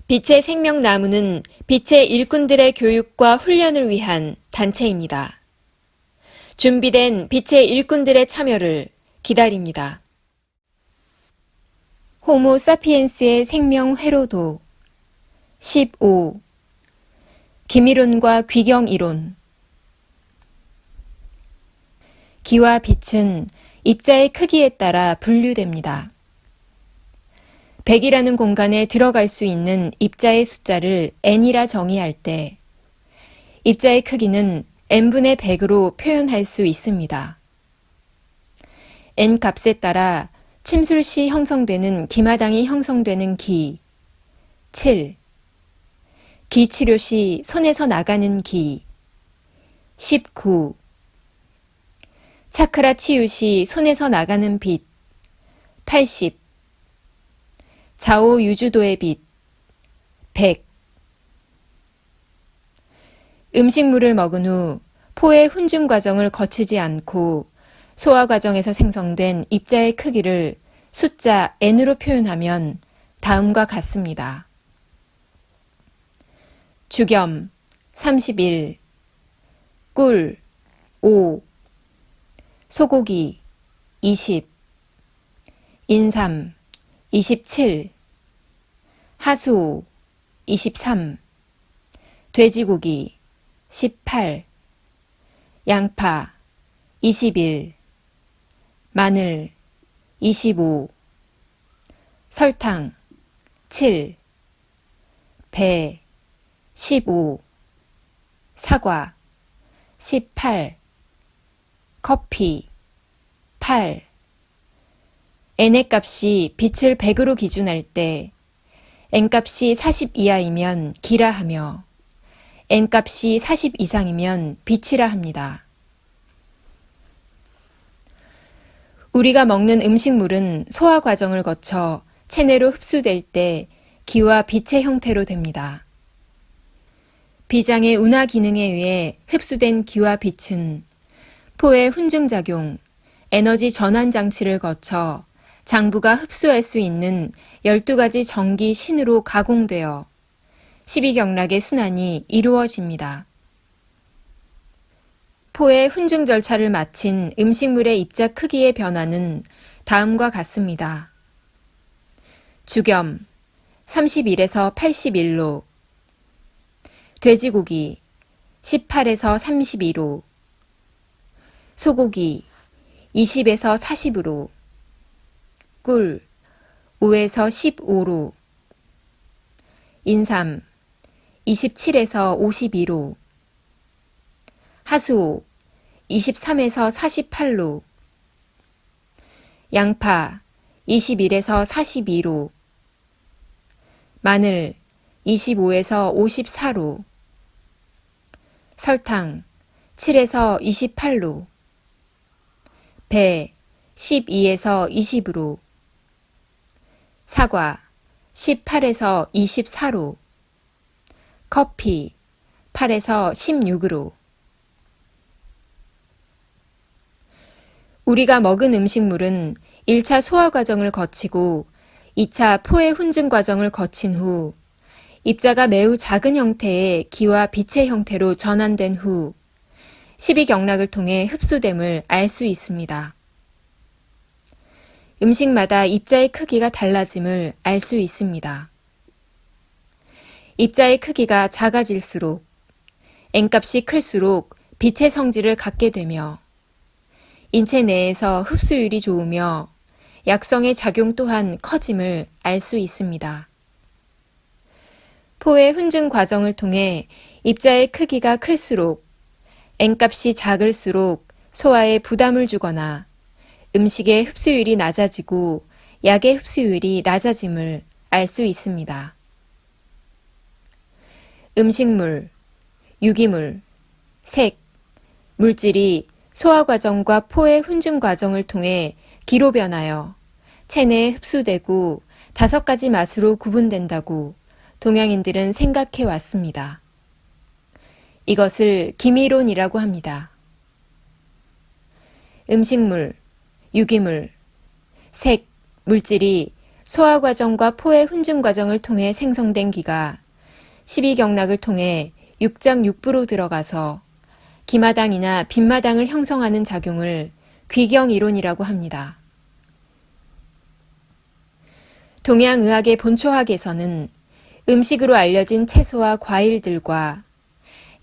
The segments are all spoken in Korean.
빛의 생명나무는 빛의 일꾼들의 교육과 훈련을 위한 단체입니다. 준비된 빛의 일꾼들의 참여를 기다립니다. 호모 사피엔스의 생명 회로도 15. 기미론과 귀경이론. 기와 빛은 입자의 크기에 따라 분류됩니다. 100이라는 공간에 들어갈 수 있는 입자의 숫자를 n이라 정의할 때 입자의 크기는 n분의 100으로 표현할 수 있습니다. n 값에 따라 침술 시 형성되는 기마당이 형성되는 기 7, 기 치료 시 손에서 나가는 기 19, 차크라 치유 시 손에서 나가는 빛 80, 좌우 유주도의 빛 100. 음식물을 먹은 후 포의 훈증 과정을 거치지 않고 소화 과정에서 생성된 입자의 크기를 숫자 n으로 표현하면 다음과 같습니다. 주겸 31, 꿀 5, 소고기 20, 인삼 27, 하수 23, 돼지고기 18, 양파 21, 마늘 25, 설탕 7, 배 15, 사과 18, 커피 8. n의 값이 빛을 100으로 기준할 때 n값이 40 이하이면 기라 하며 n값이 40 이상이면 빛이라 합니다. 우리가 먹는 음식물은 소화 과정을 거쳐 체내로 흡수될 때 기와 빛의 형태로 됩니다. 비장의 운하 기능에 의해 흡수된 기와 빛은 포의 훈증작용, 에너지 전환 장치를 거쳐 장부가 흡수할 수 있는 12가지 전기 신으로 가공되어 12경락의 순환이 이루어집니다. 포의 훈증 절차를 마친 음식물의 입자 크기의 변화는 다음과 같습니다. 주겸 31에서 81로, 돼지고기 18에서 32로, 소고기 20에서 40으로, 꿀 5에서 15로, 인삼 27에서 52로, 하수오 23에서 48로, 양파 21에서 42로, 마늘 25에서 54로, 설탕 7에서 28로, 배 12에서 20으로, 사과 18에서 24로, 커피 8에서 16으로. 우리가 먹은 음식물은 1차 소화 과정을 거치고 2차 포의 훈증 과정을 거친 후 입자가 매우 작은 형태의 기와 빛의 형태로 전환된 후 12경락을 통해 흡수됨을 알 수 있습니다. 음식마다 입자의 크기가 달라짐을 알 수 있습니다. 입자의 크기가 작아질수록 n값이 클수록 빛의 성질을 갖게 되며 인체 내에서 흡수율이 좋으며 약성의 작용 또한 커짐을 알 수 있습니다. 포의 훈증 과정을 통해 입자의 크기가 클수록 n값이 작을수록 소화에 부담을 주거나 음식의 흡수율이 낮아지고 약의 흡수율이 낮아짐을 알 수 있습니다. 음식물, 유기물, 색, 물질이 소화 과정과 포의 훈증 과정을 통해 기로 변하여 체내에 흡수되고 5가지 맛으로 구분된다고 동양인들은 생각해 왔습니다. 이것을 기미론이라고 합니다. 음식물, 유기물, 색, 물질이 소화 과정과 포의 훈증 과정을 통해 생성된 기가 12경락을 통해 육장육부로 들어가서 기마당이나 빈마당을 형성하는 작용을 귀경이론이라고 합니다. 동양의학의 본초학에서는 음식으로 알려진 채소와 과일들과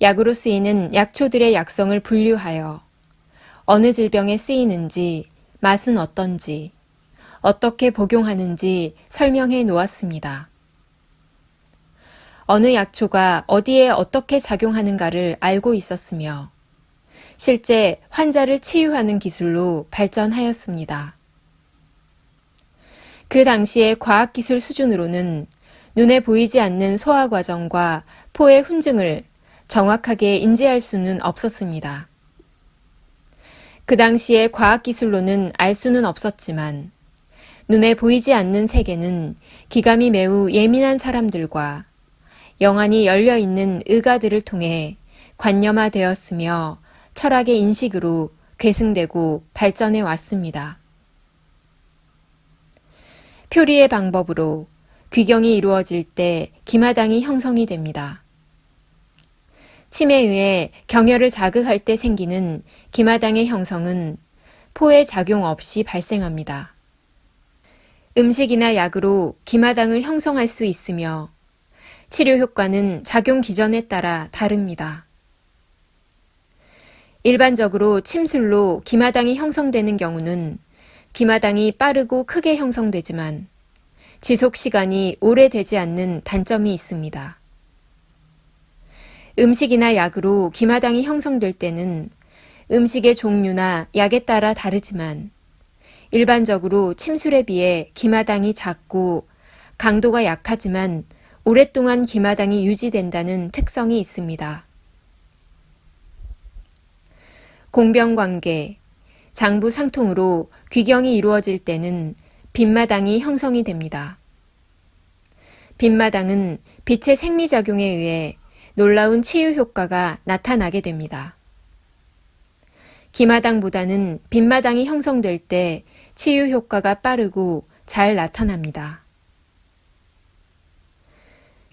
약으로 쓰이는 약초들의 약성을 분류하여 어느 질병에 쓰이는지, 맛은 어떤지, 어떻게 복용하는지 설명해 놓았습니다. 어느 약초가 어디에 어떻게 작용하는가를 알고 있었으며 실제 환자를 치유하는 기술로 발전하였습니다. 그 당시의 과학기술 수준으로는 눈에 보이지 않는 소화 과정과 포의 훈증을 정확하게 인지할 수는 없었습니다. 그 당시의 과학기술로는 알 수는 없었지만 눈에 보이지 않는 세계는 기감이 매우 예민한 사람들과 영안이 열려있는 의가들을 통해 관념화되었으며 철학의 인식으로 계승되고 발전해 왔습니다. 표리의 방법으로 귀경이 이루어질 때 기마당이 형성이 됩니다. 침에 의해 경혈을 자극할 때 생기는 기마당의 형성은 포의 작용 없이 발생합니다. 음식이나 약으로 기마당을 형성할 수 있으며 치료 효과는 작용 기전에 따라 다릅니다. 일반적으로 침술로 기마당이 형성되는 경우는 기마당이 빠르고 크게 형성되지만 지속 시간이 오래되지 않는 단점이 있습니다. 음식이나 약으로 기마당이 형성될 때는 음식의 종류나 약에 따라 다르지만 일반적으로 침술에 비해 기마당이 작고 강도가 약하지만 오랫동안 기마당이 유지된다는 특성이 있습니다. 공병관계, 장부 상통으로 귀경이 이루어질 때는 빈마당이 형성이 됩니다. 빈마당은 빛의 생리작용에 의해 놀라운 치유 효과가 나타나게 됩니다. 기마당보다는 빈마당이 형성될 때 치유 효과가 빠르고 잘 나타납니다.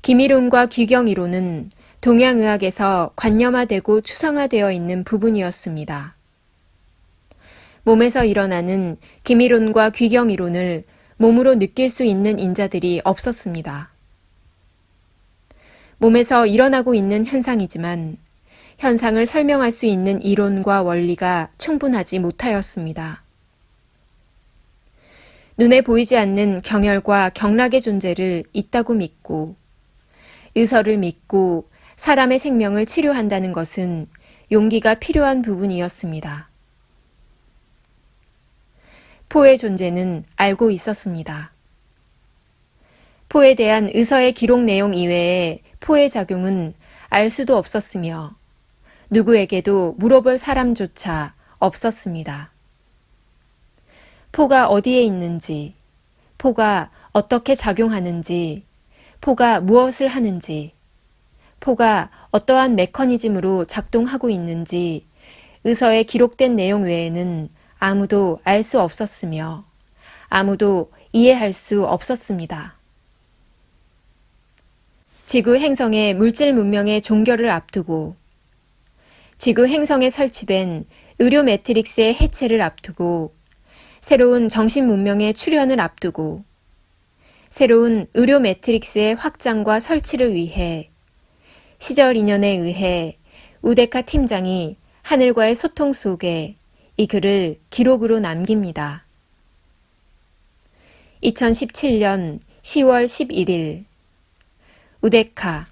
기미론과 귀경이론은 동양의학에서 관념화되고 추상화되어 있는 부분이었습니다. 몸에서 일어나는 기미론과 귀경이론을 몸으로 느낄 수 있는 인자들이 없었습니다. 몸에서 일어나고 있는 현상이지만 현상을 설명할 수 있는 이론과 원리가 충분하지 못하였습니다. 눈에 보이지 않는 경혈과 경락의 존재를 있다고 믿고 의서를 믿고 사람의 생명을 치료한다는 것은 용기가 필요한 부분이었습니다. 포의 존재는 알고 있었습니다. 포에 대한 의서의 기록 내용 이외에 포의 작용은 알 수도 없었으며 누구에게도 물어볼 사람조차 없었습니다. 포가 어디에 있는지, 포가 어떻게 작용하는지, 포가 무엇을 하는지, 포가 어떠한 메커니즘으로 작동하고 있는지 의서에 기록된 내용 외에는 아무도 알 수 없었으며 아무도 이해할 수 없었습니다. 지구 행성의 물질 문명의 종결을 앞두고 지구 행성에 설치된 의료 매트릭스의 해체를 앞두고 새로운 정신 문명의 출현을 앞두고 새로운 의료 매트릭스의 확장과 설치를 위해 시절 인연에 의해 우데카 팀장이 하늘과의 소통 속에 이 글을 기록으로 남깁니다. 2017년 10월 11일 우데카